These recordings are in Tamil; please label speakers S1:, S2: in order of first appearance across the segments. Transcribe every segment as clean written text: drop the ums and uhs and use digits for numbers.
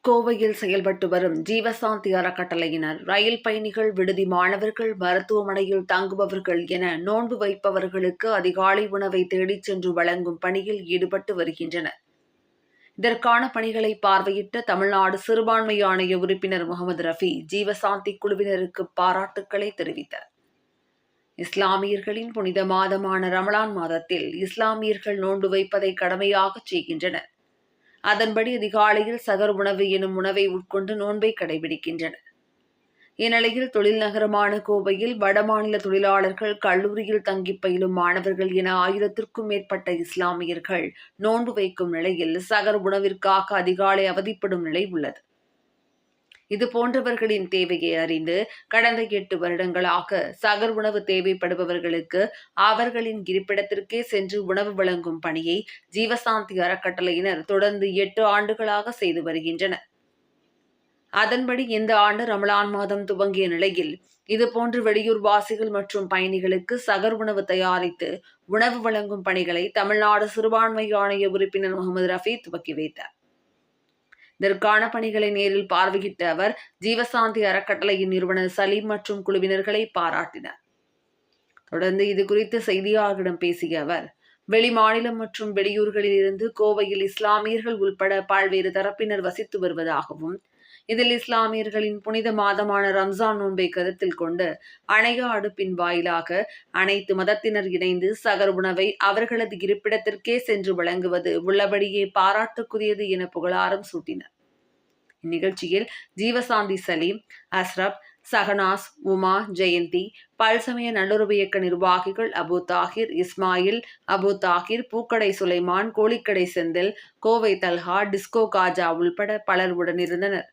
S1: கோவையில் செயல்பட்டு வரும் ஜீவசாந்தி அறக்கட்டளையினர் ரயில் பயணிகள், விடுதி மாணவர்கள், மருத்துவமனையில் தங்குபவர்கள் என நோன்பு வைப்பவர்களுக்கு அதிகாலை உணவை தேடிச் சென்று வழங்கும் பணியில் ஈடுபட்டு வருகின்றனர். இதற்கான பணிகளை பார்வையிட்ட தமிழ்நாடு சிறுபான்மை ஆணைய உறுப்பினர் முகமது ரஃபி ஜீவசாந்தி குழுவினருக்கு பாராட்டுக்களை தெரிவித்தார். இஸ்லாமியர்களின் புனித மாதமான ரமலான் மாதத்தில் இஸ்லாமியர்கள் நோன்பு வைப்பதை கடமையாக செய்கின்றனர். அதன்படி அதிகாலையில் சகர் உணவு எனும் உணவை உட்கொண்டு நோன்பை கடைபிடிக்கின்றனர். இந்நிலையில் தொழில் நகரமான கோவையில் வடமாநில தொழிலாளர்கள், கல்லூரியில் தங்கி பயிலும் மாணவர்கள் என 1000க்கும் மேற்பட்ட இஸ்லாமியர்கள் நோன்பு வைக்கும் நிலையில் சகர் உணவிற்காக அதிகாலை அவதிப்படும் நிலை உள்ளது. இதுபோன்றவர்களின் தேவையை அறிந்து கடந்த 8 வருடங்களாக சகர் உணவு தேவைப்படுபவர்களுக்கு அவர்களின் இருப்பிடத்திற்கே சென்று உணவு வழங்கும் பணியை ஜீவசாந்தி அறக்கட்டளையினர் தொடர்ந்து 8 ஆண்டுகளாக செய்து வருகின்றனர். அதன்படி இந்த ஆண்டு ரமலான் மாதம் துவங்கிய நிலையில் இதுபோன்று வெளியூர் வாசிகள் மற்றும் பயணிகளுக்கு சகர் உணவு தயாரித்து உணவு வழங்கும் பணிகளை தமிழ்நாடு சிறுபான்மை ஆணைய உறுப்பினர் முகமது ரஃபி துவக்கி வைத்தார். இதற்கான பணிகளை நேரில் பார்வையிட்ட அவர் ஜீவசாந்தி அறக்கட்டளையின் நிறுவனர் சலீம் மற்றும் குழுவினர்களை பாராட்டினார். தொடர்ந்து இதுகுறித்து செய்தியாளர்களிடம் பேசிய அவர், வெளிமாநிலம் மற்றும் வெளியூர்களில் இருந்து கோவையில் இஸ்லாமியர்கள் உள்பட பல்வேறு தரப்பினர் வசித்து வருவதாகவும், இதில் இஸ்லாமியர்களின் புனித மாதமான ரம்ஜான் நோன்பை கருத்தில் கொண்டு அணையா அடுப்பின் வாயிலாக அனைத்து மதத்தினர் இணைந்து சகர் உணவை அவர்களது இருப்பிடத்திற்கே சென்று வழங்குவது உள்ளபடியே பாராட்டுக்குரியது என புகழாரம் சூட்டினர். இந்நிகழ்ச்சியில் ஜீவசாந்தி சலீம், அஸ்ரப், சஹனாஸ், உமா, ஜெயந்தி, பல்சமய நல்லுறவு இயக்க நிர்வாகிகள் அபு தாகிர், இஸ்மாயில், அபு தாகிர், பூக்கடை சுலைமான், கோழிக்கடை செந்தில், கோவை தல்ஹா, டிஸ்கோ காஜா உள்பட பலர் உடனிருந்தனர்.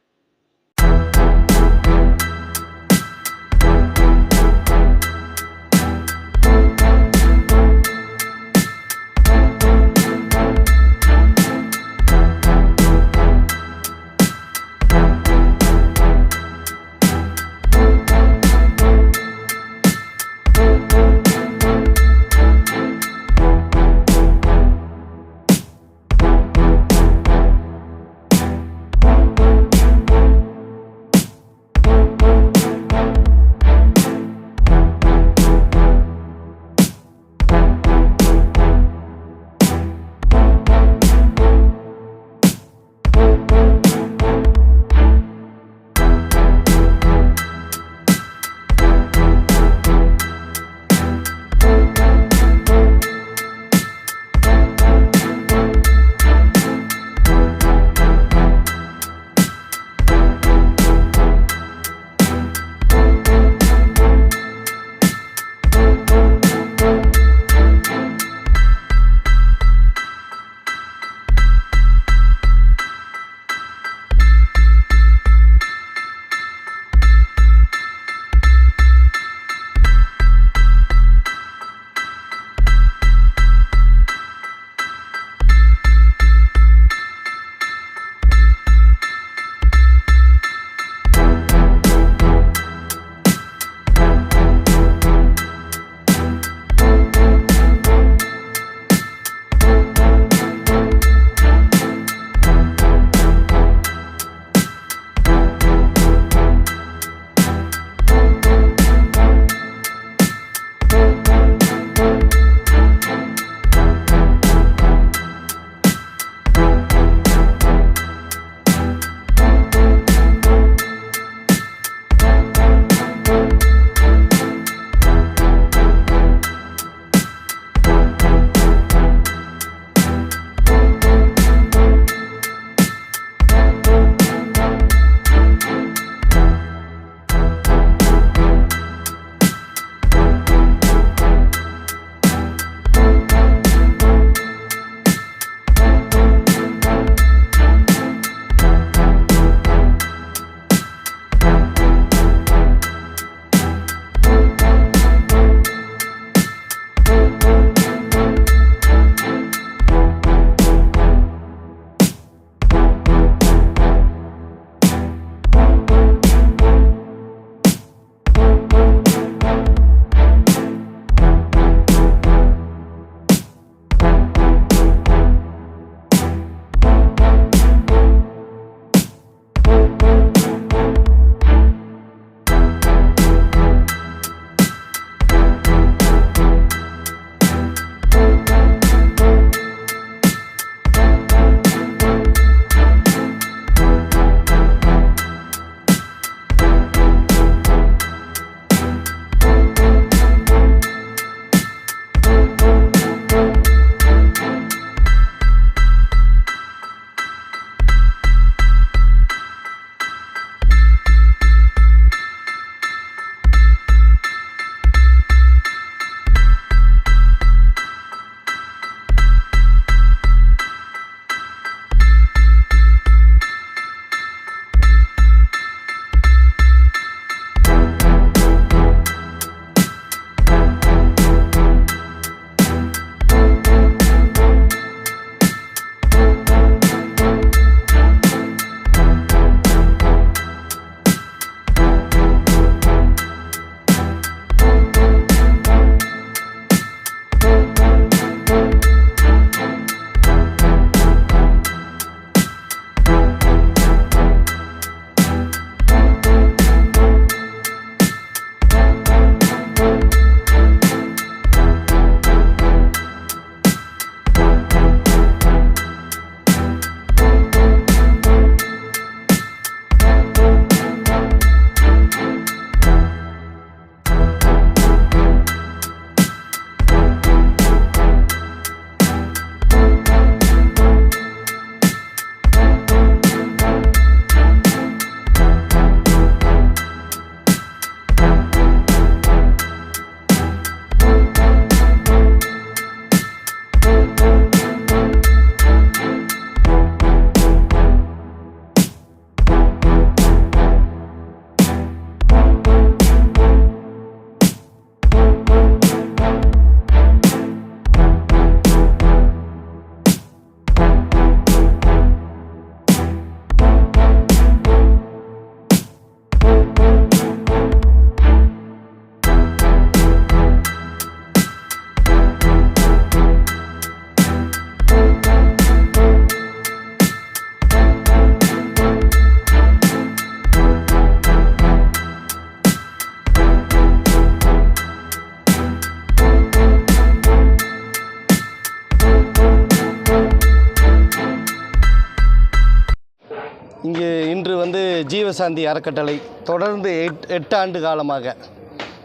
S2: இங்கே இன்று வந்து ஜீவசாந்தி அறக்கட்டளை தொடர்ந்து 8 ஆண்டு காலமாக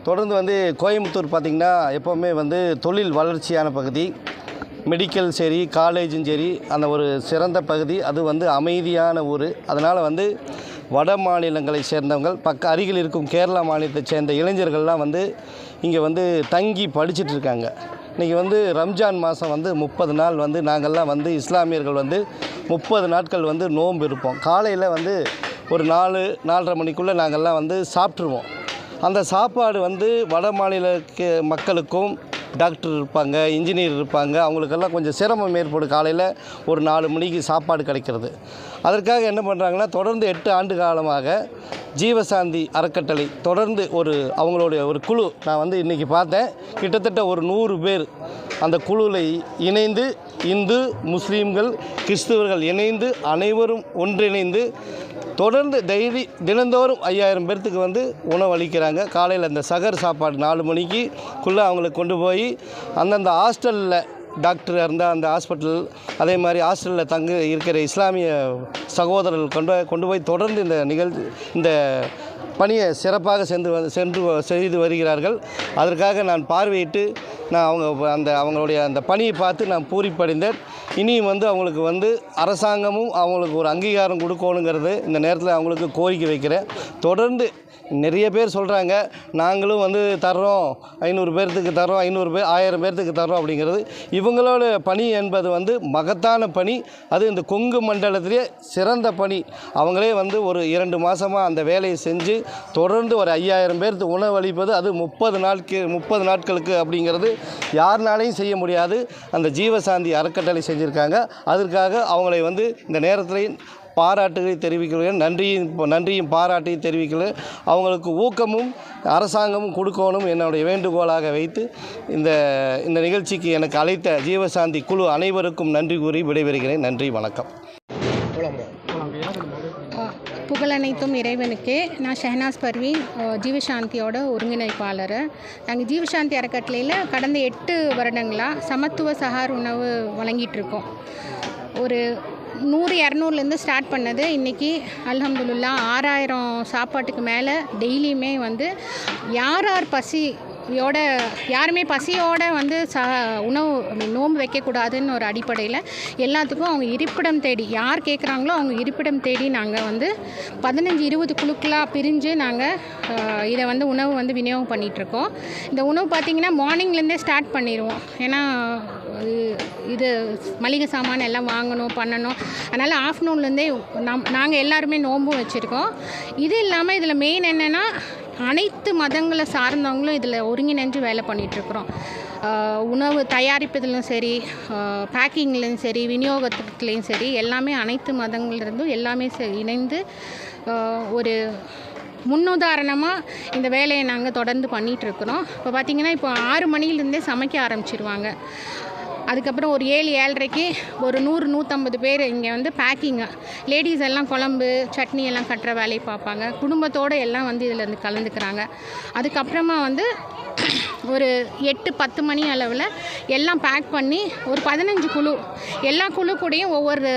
S2: தொடர்ந்து வந்து கோயம்புத்தூர் பார்த்திங்கன்னா எப்போவுமே வந்து தொழில் வளர்ச்சியான பகுதி, மெடிக்கல் சரி, காலேஜும் சரி, அந்த ஒரு சிறந்த பகுதி. அது வந்து அமைதியான ஊர். அதனால் வந்து வட மாநிலங்களை சேர்ந்தவங்க அருகில் இருக்கும் கேரளா மாநிலத்தை சேர்ந்த இளைஞர்கள்லாம் வந்து இங்கே வந்து தங்கி படிச்சுட்டு இருக்காங்க. இன்றைக்கி வந்து ரம்ஜான் மாதம் வந்து 30 நாள் வந்து நாங்கள்லாம் வந்து இஸ்லாமியர்கள் வந்து 30 நாட்கள் வந்து நோன்பு இருப்போம். காலையில் வந்து ஒரு 4-4:30 மணிக்குள்ளே நாங்கள்லாம் வந்து சாப்பிட்ருவோம். அந்த சாப்பாடு வந்து வட மாநில மக்களுக்கும் டாக்டர் இருப்பாங்க, இன்ஜினியர் இருப்பாங்க, அவங்களுக்கெல்லாம் கொஞ்சம் சிரமம் ஏற்படும். காலையில் ஒரு 4 மணிக்கு சாப்பாடு கிடைக்கிறது. அதற்காக என்ன பண்ணுறாங்கன்னா, தொடர்ந்து 8 ஆண்டு காலமாக ஜீவசாந்தி அறக்கட்டளை தொடர்ந்து அவங்களுடைய ஒரு குழு நான் வந்து இன்றைக்கி பார்த்தேன். கிட்டத்தட்ட ஒரு 100 பேர் அந்த குழுவில் இணைந்து இந்து, முஸ்லீம்கள், கிறிஸ்துவர்கள் இணைந்து அனைவரும் ஒன்றிணைந்து தொடர்ந்து தினந்தோறும் 5000 பேர்த்துக்கு வந்து உணவு அளிக்கிறாங்க. காலையில் அந்த சகர் சாப்பாடு 4 மணிக்குள்ளே அவங்களுக்கு கொண்டு போய் அந்தந்த ஹாஸ்டலில் டாக்டர் இருந்தால் அந்த ஹாஸ்பிட்டல், அதே மாதிரி ஹாஸ்டலில் இருக்கிற இஸ்லாமிய சகோதரர்கள் கொண்டு போய் தொடர்ந்து இந்த பணியை சிறப்பாக செய்து வருகிறார்கள். அதற்காக நான் பார்வையிட்டு அவங்களுடைய அந்த பணியை பார்த்து நான் பூரிப்படைந்தேன். இனியும் வந்து அவங்களுக்கு வந்து அரசாங்கமும் அவங்களுக்கு ஒரு அங்கீகாரம் கொடுக்கணுங்கிறது இந்த நேரத்தில் அவங்களுக்கு கோரிக்கை வைக்கிறேன். தொடர்ந்து நிறைய பேர் சொல்கிறாங்க, நாங்களும் வந்து தர்றோம், 500 பேர்த்துக்கு தர்றோம், 1000 பேர்த்துக்கு தர்றோம் அப்படிங்கிறது. இவங்களோட பணி என்பது வந்து மகத்தான பணி. அது இந்த கொங்கு மண்டலத்திலே சிறந்த பணி. அவங்களே வந்து ஒரு 2 மாதமாக அந்த வேலையை செஞ்சு தொடர்ந்து ஒரு 5000 பேர்த்துக்கு உணவளிப்பது, அது 30 நாட்களுக்கு அப்படிங்கிறது யாருனாலையும் செய்ய முடியாது. அந்த ஜீவசாந்தி அறக்கட்டளை செஞ்சுருக்காங்க. அதற்காக அவங்களை வந்து இந்த நேரத்தில் பாராட்டுகளை தெரிவிக்கிறேன். நன்றியும் பாராட்டையும் தெரிவிக்கிறேன். அவங்களுக்கு ஊக்கமும் அரசாங்கமும் கொடுக்கணும் என்னுடைய வேண்டுகோளாக வைத்து இந்த நிகழ்ச்சிக்கு எனக்கு அழைத்த ஜீவசாந்தி குழு அனைவருக்கும் நன்றி கூறி விடைபெறுகிறேன். நன்றி, வணக்கம்.
S3: புகழனைத்தும் இறைவனுக்கே. நான் ஷெஹனாஸ் பர்வீன், ஜீவசாந்தியோட ஒருங்கிணைப்பாளர். நாங்கள் ஜீவசாந்தி அறக்கட்டளையில் கடந்த 8 வருடங்களாக சமத்துவ சஹார் உணவு வழங்கிட்டுருக்கோம். ஒரு 100-200லேருந்து ஸ்டார்ட் பண்ணது. இன்றைக்கி அல்ஹம்துலில்லாஹ் 6000 சாப்பாட்டுக்கு மேலே டெய்லியுமே வந்து யார் யாருமே பசியோடு வந்து உணவு நோன்பு வைக்கக்கூடாதுன்னு ஒரு அடிப்படையில் எல்லாத்துக்கும் அவங்க இருப்பிடம் தேடி, யார் கேட்குறாங்களோ அவங்க இருப்பிடம் தேடி நாங்கள் வந்து 15-20 குழுக்களாக பிரிஞ்சு நாங்கள் இதை வந்து உணவு வந்து விநியோகம் பண்ணிகிட்ருக்கோம். இந்த உணவு பார்த்திங்கன்னா மார்னிங்லேருந்தே ஸ்டார்ட் பண்ணிடுவோம். ஏன்னா இது மளிகை சாமான் எல்லாம் வாங்கணும், பண்ணணும். அதனால் ஆஃப்டர்நூன்லேருந்தே நாங்கள் எல்லாருமே நோன்பும் வச்சுருக்கோம். இது இல்லாமல் இதில் மெயின் என்னென்னா, அனைத்து மதங்களை சார்ந்தவங்களும் இதில் ஒருங்கிணைஞ்சு வேலை பண்ணிகிட்ருக்குறோம். உணவு தயாரிப்பதிலும் சரி, பேக்கிங்லேயும் சரி, விநியோகத்துலேயும் சரி, எல்லாமே அனைத்து மதங்கள்லேருந்தும் எல்லாமே இணைந்து ஒரு முன்னுதாரணமாக இந்த வேலையை நாங்கள் தொடர்ந்து பண்ணிகிட்ருக்குறோம். இப்போ பார்த்திங்கன்னா, இப்போ 6 மணிலேருந்தே சமைக்க ஆரம்பிச்சிருவாங்க. அதுக்கப்புறம் ஒரு 7-7:30க்கு ஒரு 100-150 பேர் இங்கே வந்து பேக்கிங்கு, லேடிஸ் எல்லாம் குழம்பு சட்னி எல்லாம் கட்டுற வேலையை பார்ப்பாங்க. குடும்பத்தோடு எல்லாம் வந்து இதில் வந்து கலந்துக்கிறாங்க. அதுக்கப்புறமா வந்து ஒரு 8-10 மணி அளவில் எல்லாம் பேக் பண்ணி ஒரு 15 குழு, எல்லா குழு கூடயும் ஒவ்வொரு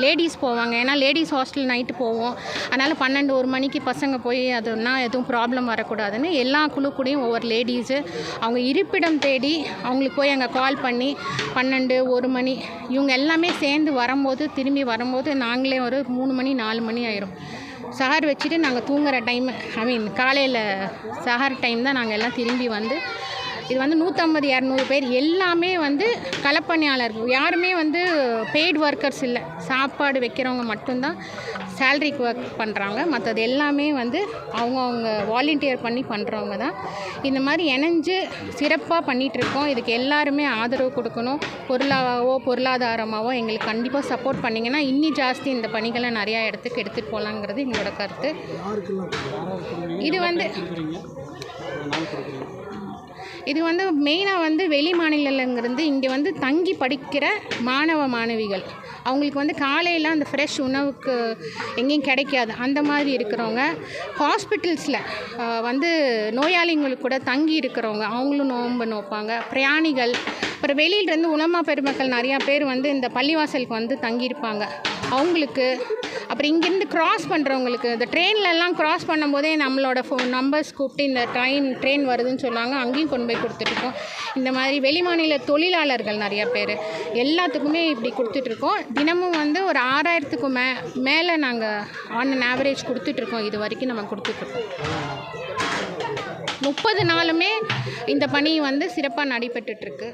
S3: லேடிஸ் போவாங்க. ஏன்னா லேடிஸ் ஹாஸ்டல் நைட்டு போவோம். அதனால் 12-1 மணிக்கு பசங்க போய் அதுனா எதுவும் ப்ராப்ளம் வரக்கூடாதுன்னு எல்லா குழு கூடயும் ஒவ்வொரு லேடிஸு அவங்க இருப்பிடம் தேடி அவங்களுக்கு போய் அங்கே கால் பண்ணி 12-1 மணி இவங்க எல்லாமே சேர்ந்து திரும்பி வரும்போது நாங்களே ஒரு 3 மணி 4 மணி ஆயிரும். சஹர் வச்சுட்டு நாங்கள் தூங்குகிற டைம், காலையில் சஹர் டைம் தான் நாங்கள் எல்லாம் திரும்பி வந்து இது வந்து 150-200 பேர் எல்லாமே வந்து களப்பணியாளர்கள். யாருமே வந்து பெய்டு ஒர்க்கர்ஸ் இல்லை. சாப்பாடு வைக்கிறவங்க மட்டும்தான் சேலரிக்கு ஒர்க் பண்ணுறாங்க. மற்றது எல்லாமே வந்து அவங்க வாலண்டியர் பண்ணி பண்ணுறவங்க தான். இந்த மாதிரி இணைஞ்சு சிறப்பாக பண்ணிகிட்ருக்கோம். இதுக்கு எல்லாருமே ஆதரவு கொடுக்கணும். பொருளாதாரமாகவோ எங்களுக்கு கண்டிப்பாக சப்போர்ட் பண்ணிங்கன்னா இன்னி ஜாஸ்தி இந்த பணிகளை நிறையா இடத்துக்கு எடுத்துகிட்டு போகலாங்கிறது எங்களோட கருத்து. இது வந்து மெயினாக வந்து வெளி மாநிலங்கிறது இங்கே வந்து தங்கி படிக்கிற மாணவ மாணவிகள், அவங்களுக்கு வந்து காலையில் அந்த ஃப்ரெஷ் உணவுக்கு எங்கேயும் கிடைக்காது. அந்த மாதிரி இருக்கிறவங்க, ஹாஸ்பிட்டல்ஸில் வந்து நோயாளிங்களுக்கு கூட தங்கி இருக்கிறவங்க அவங்களும் நோன்பு நோப்பாங்க. பிரயாணிகள், அப்புறம் வெளியிலேருந்து உலமா பெருமக்கள் நிறையா பேர் வந்து இந்த பள்ளிவாசலுக்கு வந்து தங்கியிருப்பாங்க, அவங்களுக்கு. அப்புறம் இங்கேருந்து கிராஸ் பண்ணுறவங்களுக்கு, இந்த ட்ரெயின்லலாம் கிராஸ் பண்ணும்போதே நம்மளோட நம்பர்ஸ் கூப்பிட்டு இந்த ட்ரெயின் வருதுன்னு சொல்லுவாங்க, அங்கேயும் கொண்டு போய் கொடுத்துட்ருக்கோம். இந்த மாதிரி வெளிமாநில தொழிலாளர்கள் நிறையா பேர் எல்லாத்துக்குமே இப்படி கொடுத்துட்ருக்கோம். தினமும் வந்து ஒரு 6000க்கு மேலே நாங்கள் ஆன் அன் ஆவரேஜ் கொடுத்துட்ருக்கோம். இது வரைக்கும் நம்ம கொடுத்துட்ருக்கோம். 30 நாளுமே இந்த பணி வந்து சிறப்பாக நடைபெற்றுட்ருக்கு.